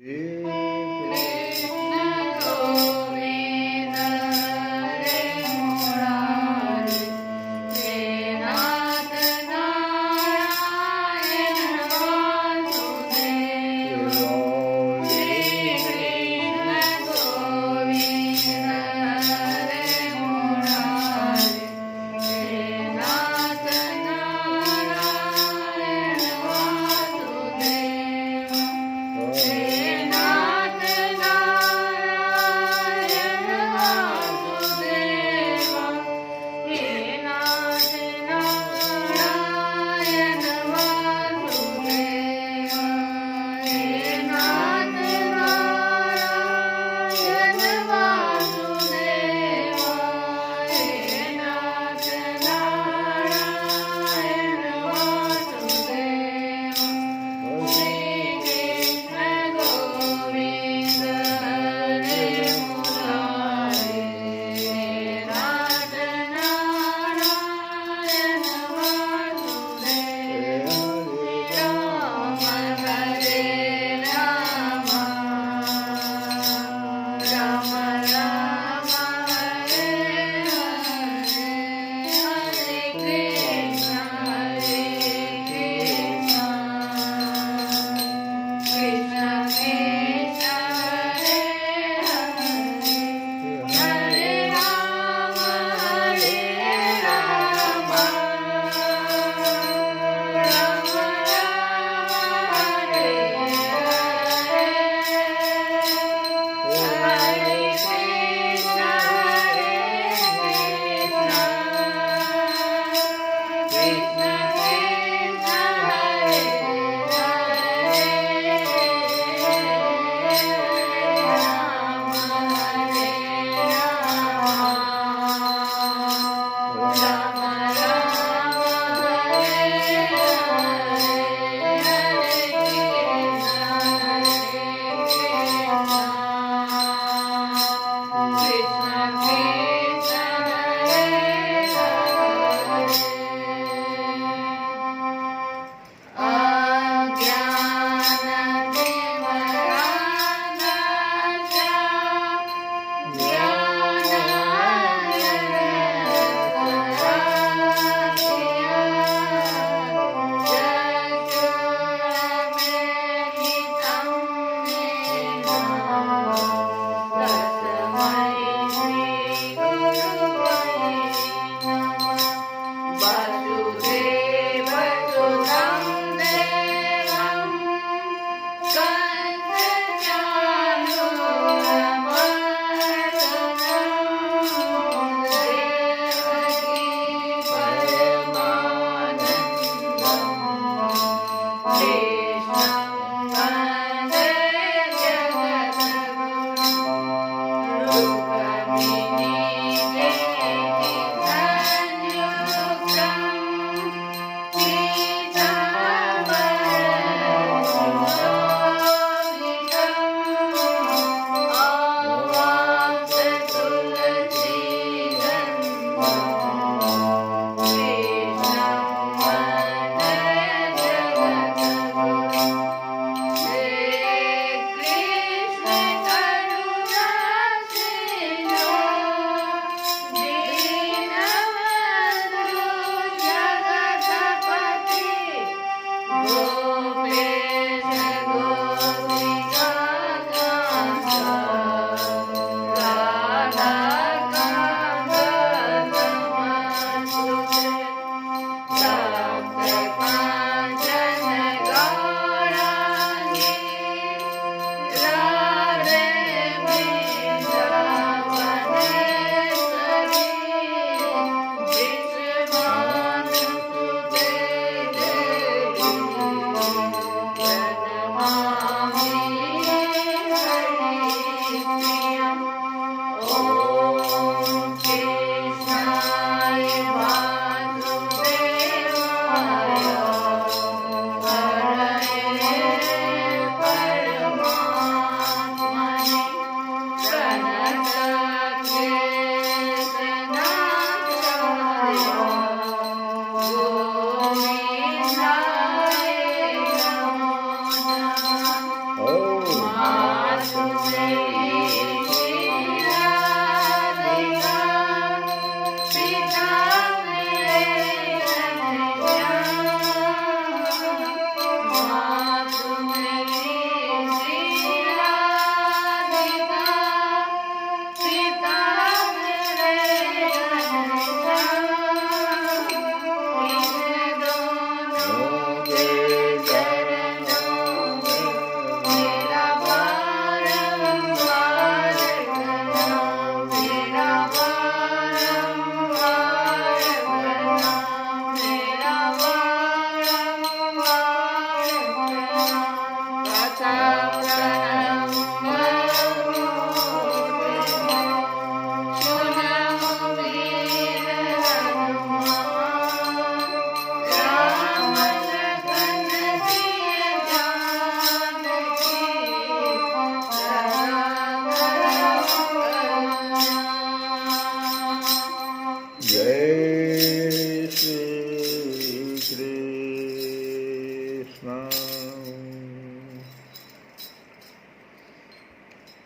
Krishna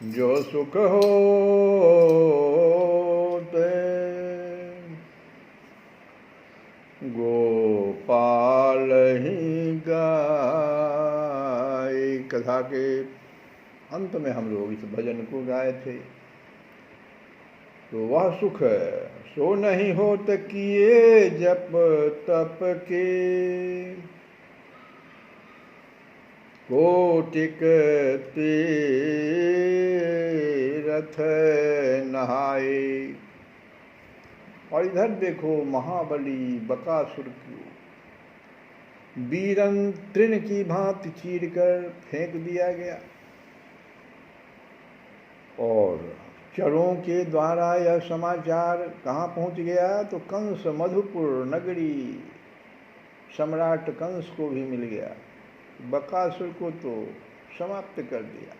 जो सुख हो गोपाल ही गाय। कथा के अंत में हम लोग इस भजन को गाए थे। तो वह सुख सो नहीं होत किए जप तप के, कोटिक तीरथ नहाए। और इधर देखो महाबली बकासुर को वीरन तृण की भांति चीर कर फेंक दिया गया, और चरों के द्वारा यह समाचार कहाँ पहुँच गया तो कंस मधुपुर नगरी सम्राट कंस को भी मिल गया। बकासुर को तो समाप्त कर दिया।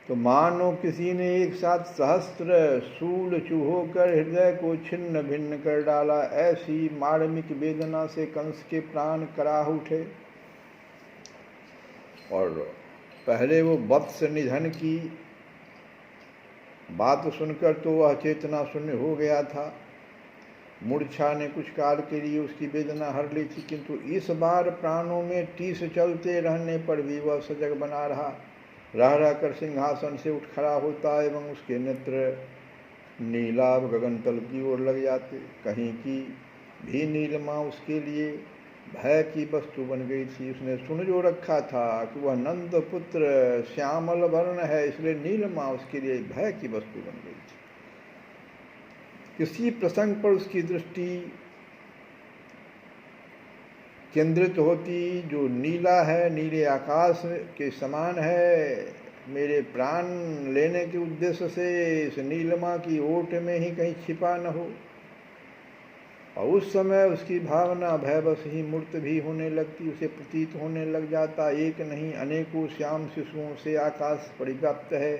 तो मानो किसी ने एक साथ सहस्त्र शूल चूहोकर हृदय को छिन्न भिन्न कर डाला, ऐसी मार्मिक वेदना से कंस के प्राण कराह उठे। और पहले वो वत्स निधन की बात सुनकर तो वह चेतना शून्य हो गया था। मूर्छा ने कुछ काल के लिए उसकी वेदना हर ली थी, किंतु इस बार प्राणों में टीस चलते रहने पर भी वह सजग बना रह कर सिंहासन से उठ खड़ा होता एवं उसके नेत्र नीलाभ गगनतल की ओर लग जाते। कहीं की भी नीलिमा उसके लिए भय की वस्तु बन गई थी। उसने सुन जो रखा था कि वह नंद पुत्र श्यामल वर्ण है, इसलिए नीलिमा उसके लिए भय की वस्तु बन गई थी। किसी प्रसंग पर उसकी दृष्टि केंद्रित होती जो नीला है, नीले आकाश के समान है, मेरे प्राण लेने के उद्देश्य से इस नीलिमा की ओट में ही कहीं छिपा न हो। और उस समय उसकी भावना भयवश ही मूर्त भी होने लगती। उसे प्रतीत होने लग जाता एक नहीं अनेकों श्याम शिशुओं से आकाश परिव्याप्त है।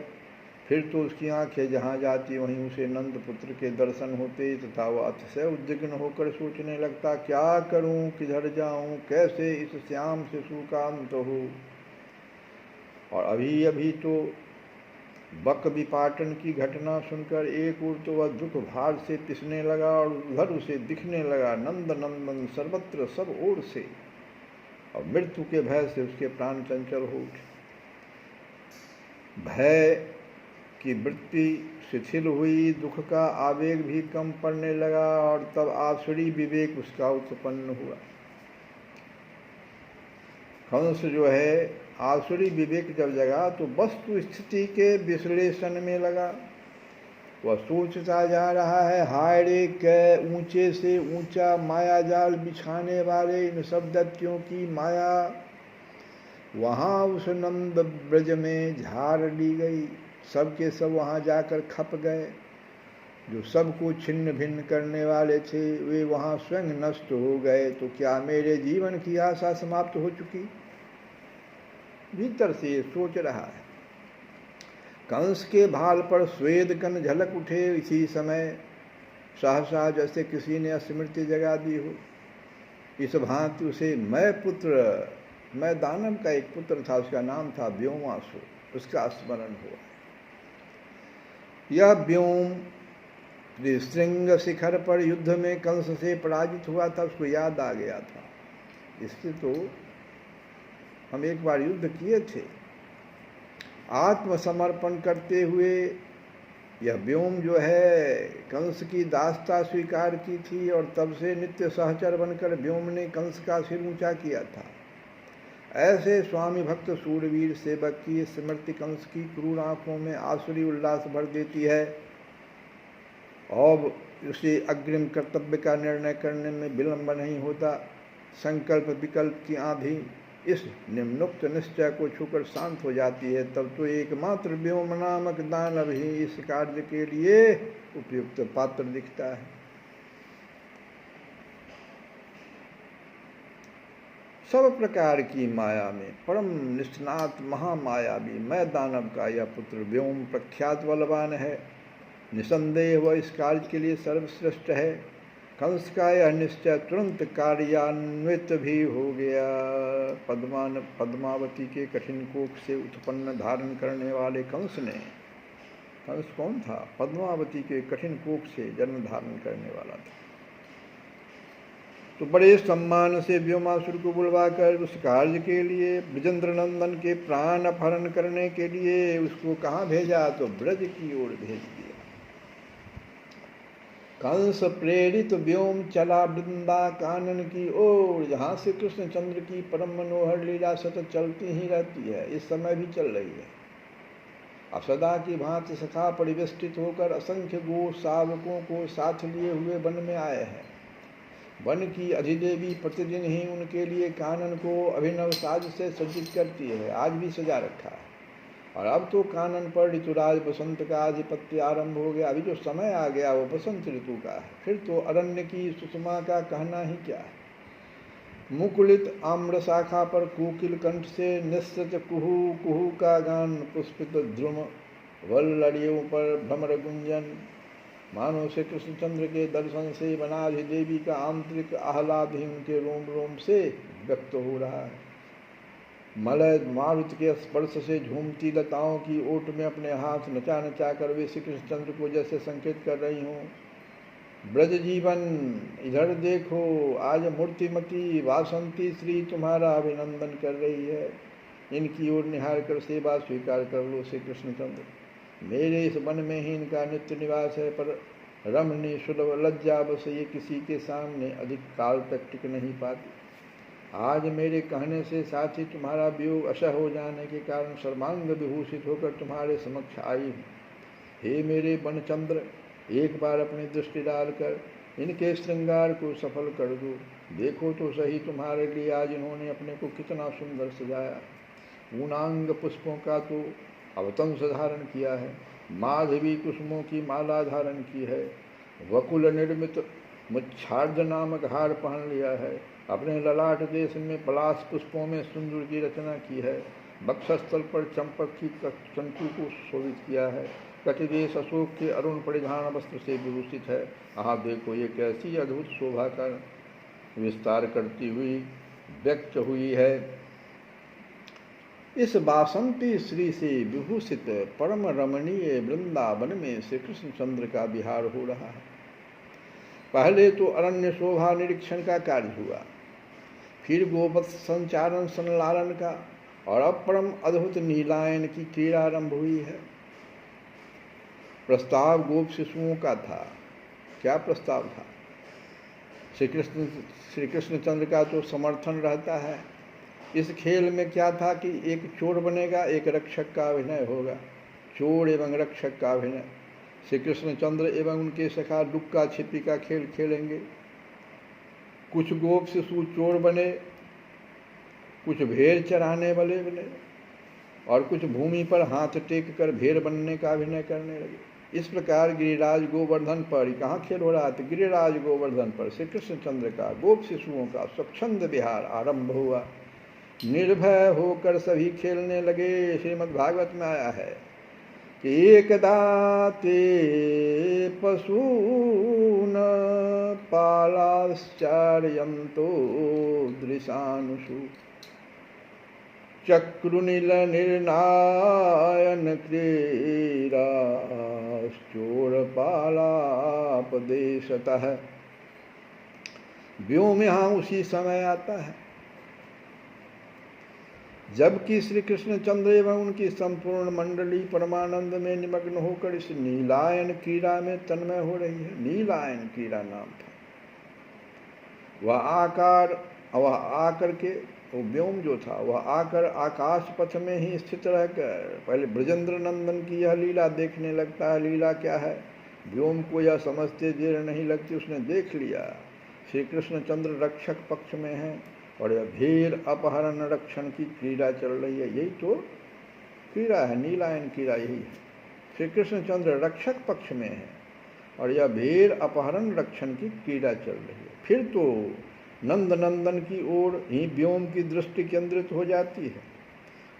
फिर तो उसकी आंखें जहाँ जाती वहीं उसे नंद पुत्र के दर्शन होते, तथा वह अतिशय उद्विग्न होकर सोचने लगता, क्या करूं, किधर जाऊं, कैसे इस श्याम शिशु का अंत हो। और अभी अभी तो बक विपाटन की घटना सुनकर एक ओर तो वह दुख भार से पिसने लगा और उधर उसे दिखने लगा नंद नंदन सर्वत्र सब ओर से, और मृत्यु के भय से उसके प्राण चंचल हो उठे। भय की वृत्ति शिथिल हुई, दुख का आवेग भी कम पड़ने लगा, और तब आसुरी विवेक उसका उत्पन्न हुआ। कंस जो है आसुरी विवेक जब जगा तो वस्तु स्थिति के विश्लेषण में लगा। वह सोचता जा रहा है, हाय रे कै ऊंचे से ऊंचा माया जाल बिछाने वाले इन सब दैत्यों की माया वहाँ उस नंद ब्रज में झाड़ ली गई। सब के सब वहाँ जाकर खप गए। जो सबको छिन्न भिन्न करने वाले थे वे वहाँ स्वयं नष्ट हो गए। तो क्या मेरे जीवन की आशा समाप्त हो चुकी? भीतर से सोच रहा है। कंस के भाल पर स्वेद कन झलक उठे। इसी समय सहसा जैसे किसी ने स्मृति जगा दी हो, इस भांति उसे मैं दानव का एक पुत्र था, उसका नाम था व्योमासुर, उसका स्मरण हुआ। यह व्योम श्रृंग शिखर पर युद्ध में कंस से पराजित हुआ था, उसको याद आ गया था। इससे तो हम एक बार युद्ध किए थे। आत्मसमर्पण करते हुए यह व्योम जो है कंस की दासता स्वीकार की थी, और तब से नित्य सहचर बनकर व्योम ने कंस का सिर ऊंचा किया था। ऐसे स्वामी भक्त सूरवीर सेवक की स्मृति कंस की क्रूर आंखों में आसुरी उल्लास भर देती है, और उसे अग्रिम कर्तव्य का निर्णय करने में विलंब नहीं होता। संकल्प विकल्प की आंधी इस निम्नोक्त निश्चय को छूकर शांत हो जाती है। तब तो एकमात्र व्योम नामक दानव ही इस कार्य के लिए उपयुक्त पात्र दिखता है। सब प्रकार की माया में परम निष्णात महामायावी मैं दानव का यह पुत्र व्योम प्रख्यात बलवान है। निसंदेह वह इस कार्य के लिए सर्वश्रेष्ठ है। कंस का यह निश्चय तुरंत कार्यान्वित भी हो गया। पद्मावती के कठिन कोख से उत्पन्न धारण करने वाले कंस ने, कंस कौन था? पद्मावती के कठिन कोख से जन्म धारण करने वाला था। तो बड़े सम्मान से व्योमासुर को बुलवाकर उस कार्य के लिए, ब्रजेंद्र नंदन के प्राण अपहरण करने के लिए उसको कहाँ भेजा? तो ब्रज की ओर भेज दिया। कंस प्रेरित व्योम चला वृंदा कानन की ओर, जहाँ से कृष्णचंद्र की परम मनोहर लीला सतत चलती ही रहती है, इस समय भी चल रही है। अब सदा की भांति सखा परिवेष्टित होकर असंख्य गो सावकों को साथ लिए हुए वन में आए हैं। वन की अधिदेवी प्रतिदिन ही उनके लिए कानन को अभिनव साज से सज्जित करती है, आज भी सजा रखा है। और अब तो कानन पर ऋतुराज बसंत का आधिपत्य आरंभ हो गया। अभी जो समय आ गया वो बसंत ऋतु का है। फिर तो अरण्य की सुषमा का कहना ही क्या है। मुकुलित आम्र शाखा पर कोकिल कंठ से निश्चित कुहू कुहू का गान, पुष्पित ध्रुम वल्लड़ियों पर भ्रमर गुंजन, मानो श्री कृष्णचंद्र के दर्शन से वनाधि देवी का आंतरिक आह्लाद ही उनके रोम रोम से व्यक्त हो रहा है। मलय मारुत के स्पर्श से झूमती लताओं की ओट में अपने हाथ नचा नचा कर वे श्री कृष्णचंद्र को जैसे संकेत कर रही हों, ब्रज जीवन इधर देखो, आज मूर्तिमती वासंती श्री तुम्हारा अभिनंदन कर रही है। इनकी ओर निहार कर सेवा स्वीकार कर लो श्री कृष्णचंद्र। मेरे इस वन में ही इनका नित्य निवास है, पर रमणी सुलभ लज्जा बस ये किसी के सामने अधिक काल तक टिक नहीं पाती। आज मेरे कहने से साथ ही तुम्हारा वियोग असह हो जाने के कारण सर्वांग विभूषित होकर तुम्हारे समक्ष आई हूँ। हे मेरे बनचंद्र, एक बार अपनी दृष्टि डालकर इनके श्रृंगार को सफल कर दो। देखो तो सही तुम्हारे लिए आज इन्होंने अपने को कितना सुंदर सजाया। ऊनांग पुष्पों का तो अवतंस धारण किया है, माधवी कुसुमों की माला धारण की है, वकुल निर्मित मुच्छार्ज नामक हार पहन लिया है, अपने ललाट देश में पलाश पुष्पों में सिंदूर की रचना की है, वक्षस्थल पर चंपक की चंचू को शोभित किया है, कटिदेश अशोक के अरुण परिधान वस्त्र से विभूषित है। आप देखो ये कैसी अद्भुत शोभा का विस्तार करती हुई व्यक्त हुई है। इस बासंती श्री से विभूषित परम रमणीय वृंदावन में श्री कृष्णचंद्र का विहार हो रहा है। पहले तो अरण्य शोभा निरीक्षण का कार्य हुआ, फिर गोवत्स संचारण संलालन का, और अब परम अद्भुत नीलायन की क्रीड़ा आरंभ हुई है। प्रस्ताव गोप शिशुओं का था। क्या प्रस्ताव था? श्री कृष्णचंद्र का तो समर्थन रहता है। इस खेल में क्या था कि एक चोर बनेगा, एक रक्षक का अभिनय होगा। चोर एवं रक्षक का अभिनय। श्री कृष्णचंद्र एवं उनके सखा लुक्का छिपी का खेल खेलेंगे। कुछ गोप शिशु चोर बने, कुछ भेड़ चराने वाले बने, और कुछ भूमि पर हाथ टेक कर भेड़ बनने का अभिनय करने लगे। इस प्रकार गिरिराज गोवर्धन पर, कहाँ खेल हो रहा था? गिरिराज गोवर्धन पर श्री कृष्णचंद्र का गोप शिशुओं का स्वच्छंद विहार आरंभ हुआ। निर्भय होकर सभी खेलने लगे। श्रीमद् भागवत में आया है कि एकदा ते पशून पालाश्चर्यन्तो दृशानुषु चक्रुनील निर्नायन क्रीडाश्चोरपालापदेशतः। व्योम यहाँ उसी समय आता है जबकि श्री कृष्णचंद्र एवं उनकी संपूर्ण मंडली परमानंद में निमग्न होकर इस नीलायन क्रीड़ा में तन्मय हो रही है। नीलायन क्रीड़ा नाम था। वह आकर के वो व्योम जो था वह आकर आकाश पथ में ही स्थित रहकर पहले ब्रजेंद्र नंदन की यह लीला देखने लगता है। लीला क्या है? व्योम को यह समझते देर नहीं लगती, उसने देख लिया श्री कृष्णचंद्र रक्षक पक्ष में है और यह भेड़ अपहरण रक्षण की क्रीड़ा चल रही है। यही तो क्रीड़ा है, नीलायन क्रीड़ा यही है। श्री कृष्णचंद्र रक्षक पक्ष में है और यह भेड़ अपहरण रक्षण की क्रीड़ा चल रही है। फिर तो नंद नंदन की ओर ही व्योम की दृष्टि केंद्रित हो जाती है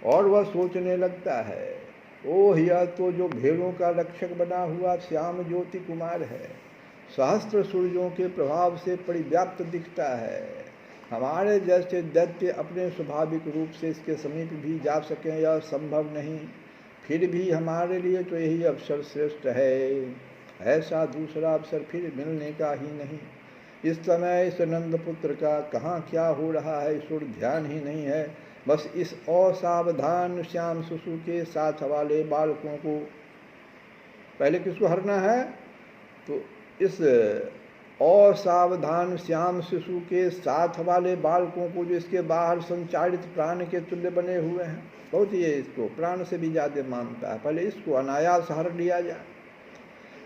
और वह सोचने लगता है, ओह यह तो जो भेड़ों का रक्षक बना हुआ श्याम ज्योति कुमार है, सहस्त्र सूर्यों के प्रभाव से परिव्याप्त दिखता है। हमारे जैसे दैत्य अपने स्वाभाविक रूप से इसके समीप भी जा सकें यह संभव नहीं, फिर भी हमारे लिए तो यही अवसर श्रेष्ठ है। ऐसा दूसरा अवसर फिर मिलने का ही नहीं। इस समय इस नंदपुत्र का कहाँ क्या हो रहा है इस ओर ध्यान ही नहीं है। बस इस असावधान श्याम शिशु के साथ वाले बालकों को पहले किसको हरना है, तो इस असावधान श्याम शिशु के साथ वाले बालकों को जो इसके बाहर संचारित प्राण के तुल्य बने हुए हैं, बहुत ही इसको प्राण से भी ज़्यादा मानता है, पहले इसको अनायास हर लिया जाए।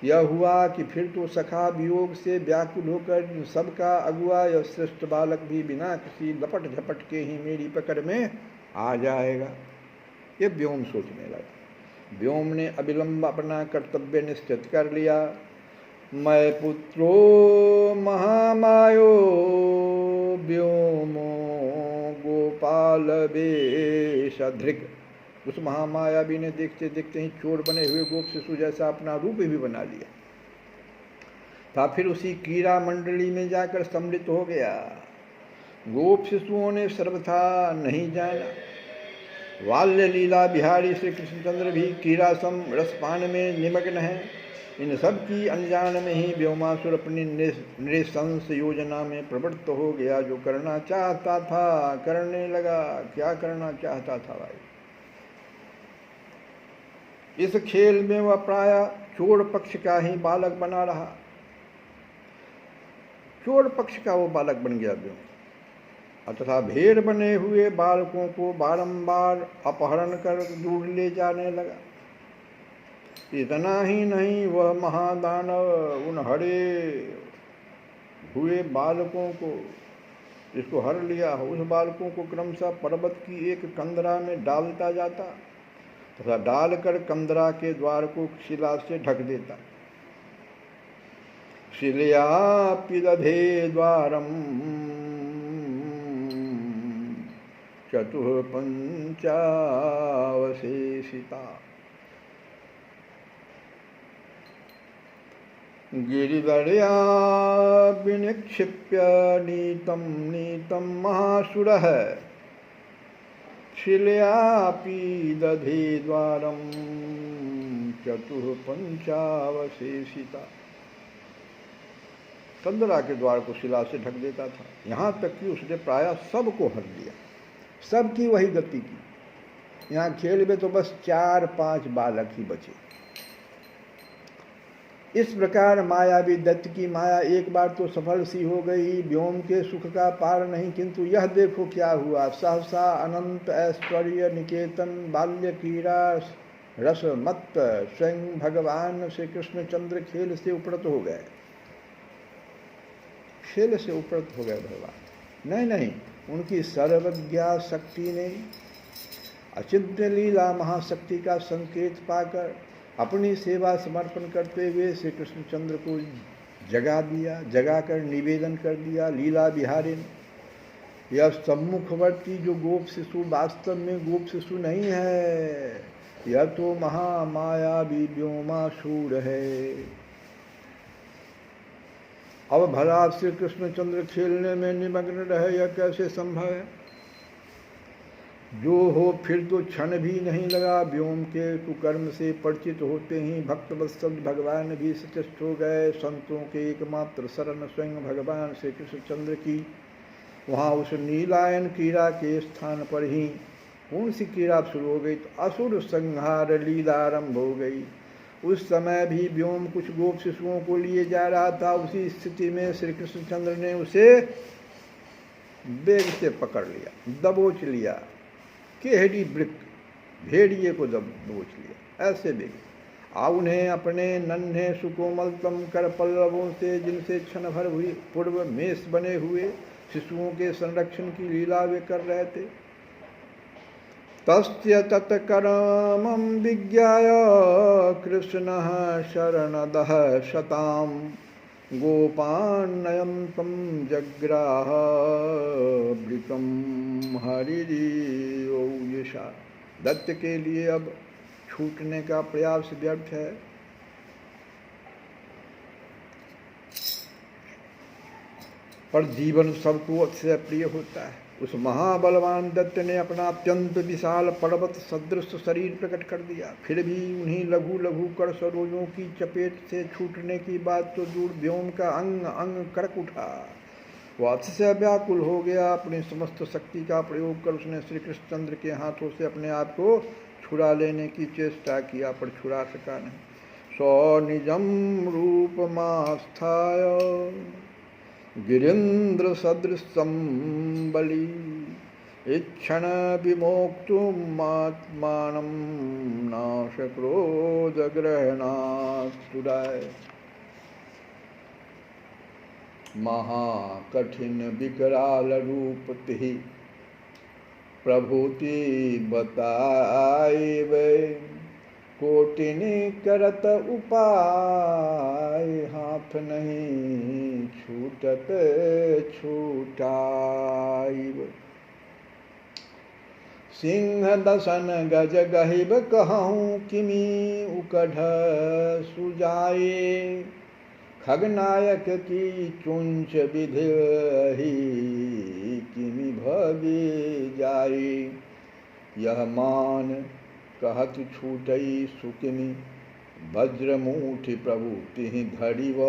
यह हुआ कि फिर तो सखा वियोग से व्याकुल होकर सबका अगुआ यह श्रेष्ठ बालक भी बिना किसी लपट झपट के ही मेरी पकड़ में आ जाएगा। ये व्योम सोचने लगा। व्योम ने अविलंब अपना कर्तव्य निश्चित कर लिया। मैं पुत्रो महामायो व्योमो गोपाल वेशधृक। उस महामायावी ने देखते देखते ही चोर बने हुए गोप शिशु जैसा अपना रूप भी बना लिया था। फिर उसी कीड़ा मंडली में जाकर सम्मिलित हो गया। गोप शिशुओं ने सर्वथा नहीं जाना। बाल्य लीला बिहारी श्री कृष्णचंद्र भी कीड़ा सम रसपान में निमग्न है। इन सब की अनजान में ही व्योमासुर अपनी नृशंस योजना में प्रवृत्त हो गया। जो करना चाहता था करने लगा। क्या करना चाहता था भाई? इस खेल में वह प्रायः चोर पक्ष का ही बालक बना रहा। चोर पक्ष का वो बालक बन गया व्योम, तथा भेड़ बने हुए बालकों को बारंबार अपहरण कर दूर ले जाने लगा। इतना ही नहीं, वह महादानव उन हरे हुए बालकों को जिसको हर लिया हो, उस बालकों को क्रमशः पर्वत की एक कंदरा में डालता जाता तथा डालकर कंदरा के द्वार को शिला से ढक देता। शिलया पिदधे द्वारम चतुः पंचावशेषिता। गिरिदर्या विनिक्षिप्य नीतं नीतं महासुरः शिलयापि दधे द्वारं चतुः पंचावशेषिता। कंदरा के द्वार को शिला से ढक देता था, यहाँ तक कि उसने प्रायः सबको हर दिया। सबकी वही गति की। यहाँ खेल में तो बस 4-5 बालक ही बचे। इस प्रकार मायावी दैत्य की माया एक बार तो सफल सी हो गई। व्योम के सुख का पार नहीं, किंतु यह देखो क्या हुआ। सहसा अनंत ऐश्वर्य निकेतन बाल्य क्रीड़ा रस मत स्वयं भगवान श्री कृष्णचंद्र खेल से उपरत हो गए। खेल से उपरत हो गए भगवान। नहीं, उनकी सर्वज्ञा शक्ति ने अचिंत्य लीला महाशक्ति का संकेत पाकर अपनी सेवा समर्पण करते हुए श्री कृष्णचंद्र को जगा दिया। जगाकर निवेदन कर दिया, लीला बिहारी ने यह सम्मुखवर्ती जो गोप शिशु वास्तव में गोप शिशु नहीं है, यह तो महामायावी व्योमासुर है। अब भला श्री कृष्णचंद्र खेलने में निमग्न रहे, यह कैसे संभव है? जो हो फिर तो क्षण भी नहीं लगा। व्योम के कुकर्म से परिचित होते ही भक्तवत्सल भगवान भी सचेष्ट हो गए। संतों के एकमात्र शरण स्वयं भगवान श्री कृष्णचंद्र की। वहाँ उस नीलायन कीड़ा के स्थान पर ही कौन सी कीड़ा शुरू हो गई, तो असुर संहार लीला आरंभ हो गई। उस समय भी व्योम कुछ गोप शिशुओं को लिए जा रहा था। उसी स्थिति में श्री कृष्णचंद्र ने उसे बेग से पकड़ लिया, दबोच लिया। केहड़ी वृक भेड़िए को दबोच लिया, ऐसे बेग। उन्हें अपने नन्हे सुकोमलतम कर पल्लवों से, जिनसे क्षण भर हुई पूर्व मेष बने हुए शिशुओं के संरक्षण की लीला वे कर रहे थे। तस्य तत्कर्मं विज्ञाय कृष्णः शरणदः शतां गोपान्नयं तं जग्राह वृतं हरिरीयशा। दत्त के लिए अब छूटने का प्रयास व्यर्थ है। पर जीवन सबको अतिशय प्रिय होता है। उस महाबलवान दैत्य ने अपना अत्यंत विशाल पर्वत सदृश शरीर प्रकट कर दिया, फिर भी उन्हीं लघु लघु कर सरोजों की चपेट से छूटने की बात तो दूर, व्योम का अंग अंग कड़क उठा। वह अतिशय व्याकुल हो गया। अपनी समस्त शक्ति का प्रयोग कर उसने श्री कृष्णचंद्र के हाथों से अपने आप को छुड़ा लेने की चेष्टा किया, पर छुड़ा सका नहीं। सौ निजम रूप मास्थाय गिरीन्द्र सदृशं बली इक्षण विमोक्तुमात्मानं नाश क्रोध ग्रहणातुराय। महाकठिन विकराल रूप तिहि प्रभूति बताए वे, कोटिनी करत उपाय हाथ नहीं छूटत छूटाइब। सिंह दसन गज गहिब कहूँ किमी उकढ़ सुजाए, खगनायक की चुंच विधि किमी भगे जाए। यह मान कहत छूटई सुकिनी वज्रमूठि प्रभु तिहि धरिव,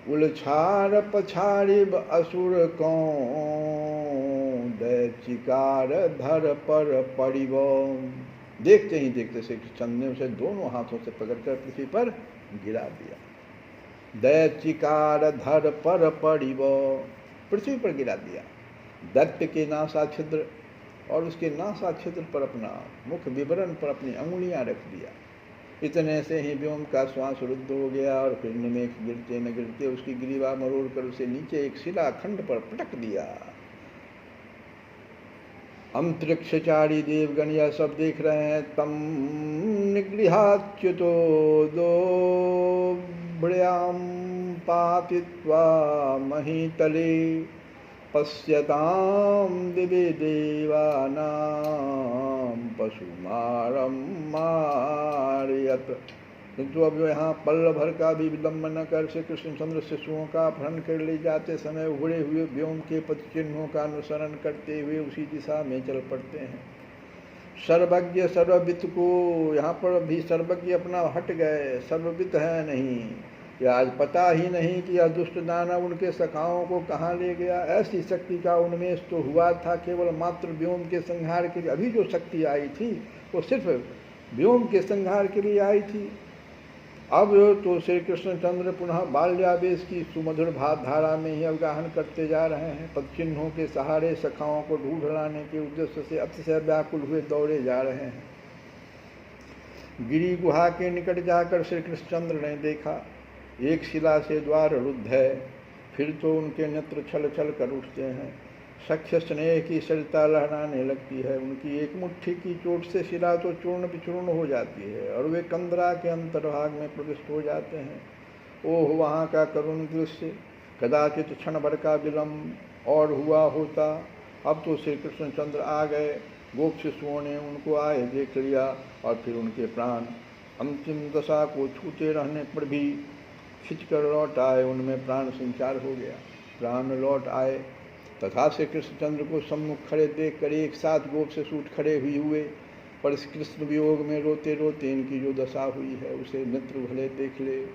उलछार पछाड़िब असुर कौन दैचिकार धर पर पड़िव। देखते ही देखते श्री कृष्ण ने उसे दोनों हाथों से पकड़कर पृथ्वी पर गिरा दिया। दैचिकार धर पर पड़िव, पृथ्वी पर गिरा दिया। दैत्य के नासा छिद्र और उसके नासा छिद्र पर अपना मुख विवरण पर अपनी अंगुलियां रख दिया। इतने से ही व्योम का श्वास रुद्ध हो गया और फिर निमेष गिरते न गिरते उसकी ग्रीवा मरोड़ कर उसे नीचे एक शिलाखंड पर पटक दिया। अंतरिक्षचारी देवगण यह सब देख रहे हैं। तम निगृहाच्युतो दो भ्रयाम पातित्वा महीतले, पश्यताम दिव्य देवानां पशुमारम मारयत। किंतु अब यहाँ पल भर का भी विलंब न कर श्री कृष्णचंद्र शिशुओं का अपहरण कर ले जाते समय उभरे हुए व्योम के पथ चिन्हों का अनुसरण करते हुए उसी दिशा में चल पड़ते हैं। सर्वज्ञ सर्ववित्त को यहाँ पर भी सर्वज्ञ अपना हट गए, सर्ववित्त है नहीं कि आज पता ही नहीं कि यह दुष्ट दानव उनके सखाओं को कहाँ ले गया। ऐसी शक्ति का उन्मेष तो हुआ था केवल मात्र व्योम के संहार के लिए। अभी जो शक्ति आई थी वो सिर्फ व्योम के संहार के लिए आई थी। अब तो श्री कृष्णचंद्र पुनः बाल्यावेश की सुमधुर भाव धारा में ही अवगाहन करते जा रहे हैं। पदचिन्हों के सहारे सखाओं को ढूंढ लाने के उद्देश्य से अतिशय व्याकुल हुए दौड़े जा रहे हैं। गिरी गुहा के निकट जाकर श्री कृष्णचंद्र ने देखा एक शिला से द्वार रुद्ध है। फिर तो उनके नेत्र छल छल कर उठते हैं। सख्य स्नेह की सरिता लहराने लगती है। उनकी एक मुट्ठी की चोट से शिला तो चूर्ण विचूर्ण हो जाती है और वे कंदरा के अंतर्भाग में प्रविष्ट हो जाते हैं। ओह वहाँ का करुण दृश्य! कदाचित क्षण भर का विलम्ब और हुआ होता। अब तो श्री कृष्णचंद्र आ गए। गोप शिशुओं ने उनको आए देख लिया और फिर उनके प्राण अंतिम दशा को छूते रहने पर भी खिंचकर लौट आए। उनमें प्राण संचार हो गया, प्राण लौट आए तथा श्री कृष्णचंद्र को सम्मुख खड़े देखकर एक साथ गोप से सूट खड़े हुए। पर इस कृष्ण वियोग में रोते रोते इनकी जो दशा हुई है उसे मित्र भले देख ले,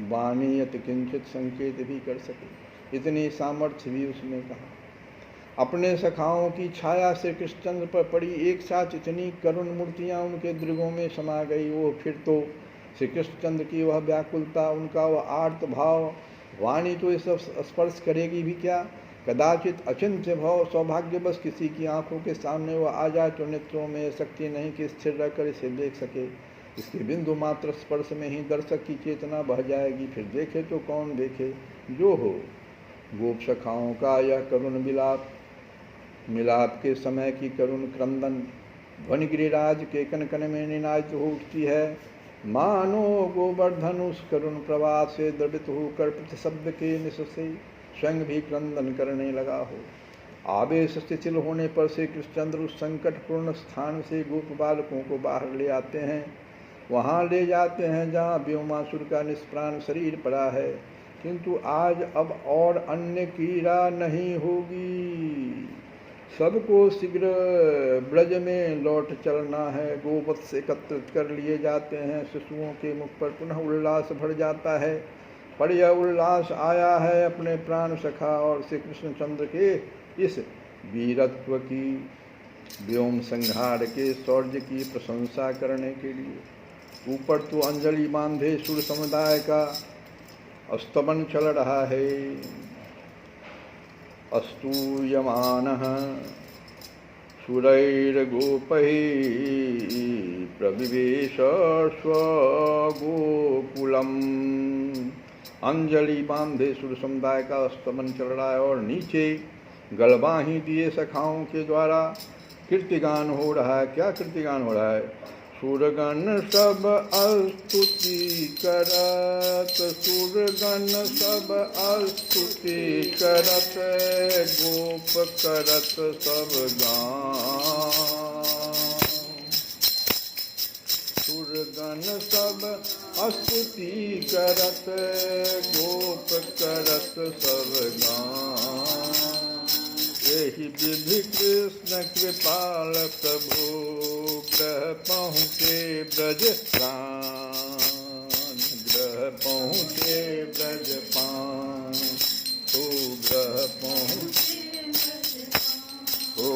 वाणी यत किंचित संकेत भी कर सके, इतनी सामर्थ्य भी उसने कहा। अपने सखाओं की छाया से कृष्णचंद्र पर पड़ी एक साथ इतनी करुण मूर्तियाँ उनके दृगों में समा गई। वो फिर तो श्री कृष्णचंद्र की वह व्याकुलता, उनका वह आर्त भाव, वाणी तो ये सब स्पर्श करेगी भी क्या। कदाचित अचिंत्य भाव सौभाग्यवश किसी की आंखों के सामने वह आ जाए तो नेत्रों में शक्ति नहीं कि स्थिर रहकर इसे देख सके। इसके बिंदु मात्र स्पर्श में ही दर्शक की चेतना बह जाएगी। फिर देखे तो कौन देखे, जो हो। गोप सखाओं का यह करुण विलाप, मिलाप के समय की करुण क्रंदन ध्वनि गिरिराज के कनकन में निनाद हो उठती है। मानो गोवर्धन उस करुण प्रवाह से द्रवित होकर प्रतिशब्द के निश से स्वयं भी क्रंदन करने लगा हो। आवेश शिथिल होने पर श्री कृष्णचंद्र उस संकटपूर्ण स्थान से गोप बालकों को बाहर ले आते हैं। वहाँ ले जाते हैं जहाँ व्योमासुर का निष्प्राण शरीर पड़ा है। किंतु आज अब और अन्य की राह नहीं होगी। सबको शीघ्र ब्रज में लौट चलना है। गोवत्स एकत्रित कर लिए जाते हैं। शिशुओं के मुख पर पुनः उल्लास भर जाता है। पर यह उल्लास आया है अपने प्राण सखा और श्री कृष्णचंद्र के इस वीरत्व की, व्योम संहार के शौर्य की प्रशंसा करने के लिए। ऊपर तो अंजलि बांधे सुर समुदाय का स्तमन चल रहा है। अस्तूयमानः सुरैर्गोपैः प्रविवेश स्वगोकुलम्। अंजलि बांधे सुर समुदाय का स्तमन चल रहा है और नीचे गलबाही दिए सखाओं के द्वारा कीर्तिगान हो रहा है। क्या कीर्तिगान हो रहा है? सुरगण सब स्तुति करत, सुरगण सब स्तुति करत, गोप करत सब गान। सुरगण सब स्तुति करत, गोप करत सब गान। यही विधि कृष्ण कृपाल प्रभु, ग्रह पहुँचे ब्रज प्राण, ग्रह पहुँचे ब्रज पान। ओ ग्रह पहुँचे ओ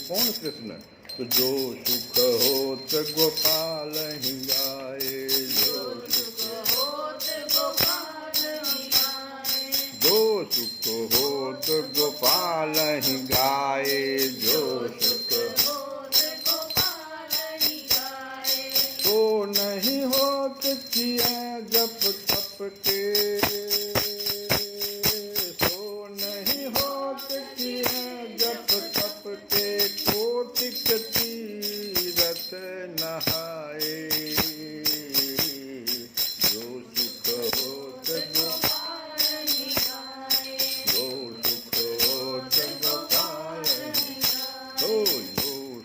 कौन कृष्ण? तो जो सुख होत गोपाल ही गाए, जो सुख होत गोपाल ही गाए, जो सुख होत गोपाल ही गाए, जो सुख होत गोपाल ही गाए। तो नहीं होत किया जप तप के, तो नहीं होत किया जप तप के, कोटिक तीरथ नहाए। जो सुख होत गोपाल ही गाए, जो सुख होत गोपाल ही गाए, जो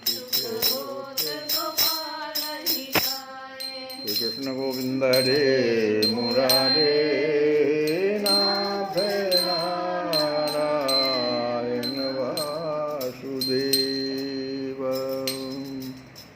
सुख होत गोपाल ही गाए। कृष्ण गोविंद हरे मुरारे।